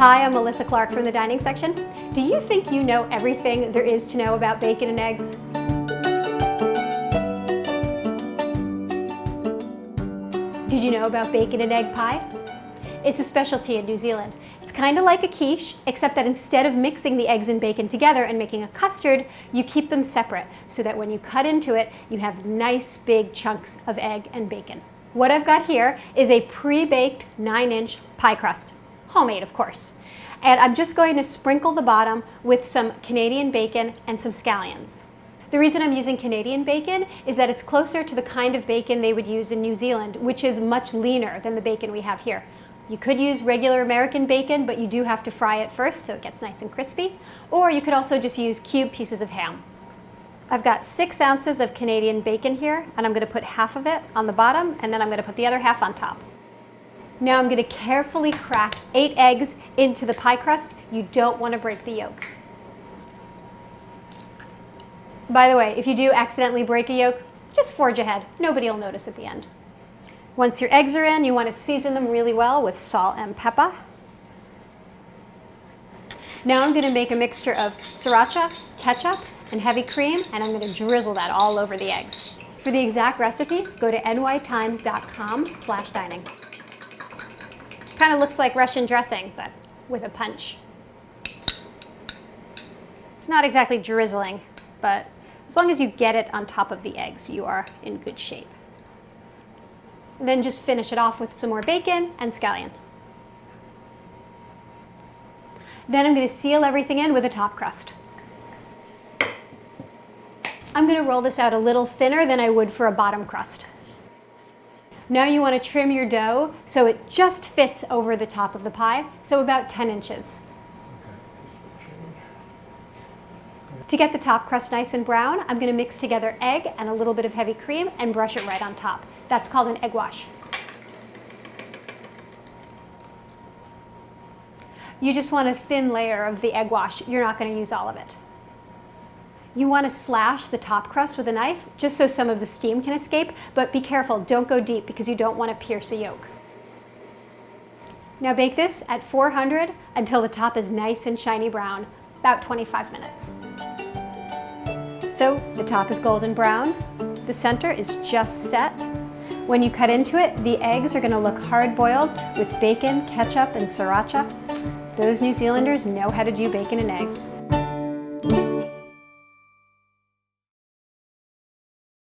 Hi, I'm Melissa Clark from the dining section. Do you think you know everything there is to know about bacon and eggs? Did you know about bacon and egg pie? It's a specialty in New Zealand. It's kind of like a quiche, except that instead of mixing the eggs and bacon together and making a custard, you keep them separate so that when you cut into it, you have nice big chunks of egg and bacon. What I've got here is a pre-baked 9-inch pie crust. Homemade, of course. And I'm just going to sprinkle the bottom with some Canadian bacon and some scallions. The reason I'm using Canadian bacon is that it's closer to the kind of bacon they would use in New Zealand, which is much leaner than the bacon we have here. You could use regular American bacon, but you do have to fry it first so it gets nice and crispy. Or you could also just use cube pieces of ham. I've got 6 ounces of Canadian bacon here, and I'm going to put half of it on the bottom, and then I'm going to put the other half on top. Now I'm going to carefully crack 8 eggs into the pie crust. You don't want to break the yolks. By the way, if you do accidentally break a yolk, just forge ahead. Nobody will notice at the end. Once your eggs are in, you want to season them really well with salt and pepper. Now I'm going to make a mixture of sriracha, ketchup, and heavy cream, and I'm going to drizzle that all over the eggs. For the exact recipe, go to nytimes.com/dining. Kind of looks like Russian dressing, but with a punch. It's not exactly drizzling, but as long as you get it on top of the eggs, you are in good shape. And then just finish it off with some more bacon and scallion. Then I'm going to seal everything in with a top crust. I'm going to roll this out a little thinner than I would for a bottom crust. Now you want to trim your dough so it just fits over the top of the pie, so about 10 inches. To get the top crust nice and brown, I'm going to mix together egg and a little bit of heavy cream and brush it right on top. That's called an egg wash. You just want a thin layer of the egg wash. You're not going to use all of it. You want to slash the top crust with a knife just so some of the steam can escape, but be careful, don't go deep because you don't want to pierce a yolk. Now bake this at 400 until the top is nice and shiny brown, about 25 minutes. So the top is golden brown, the center is just set. When you cut into it, the eggs are going to look hard-boiled with bacon, ketchup, and sriracha. Those New Zealanders know how to do bacon and eggs.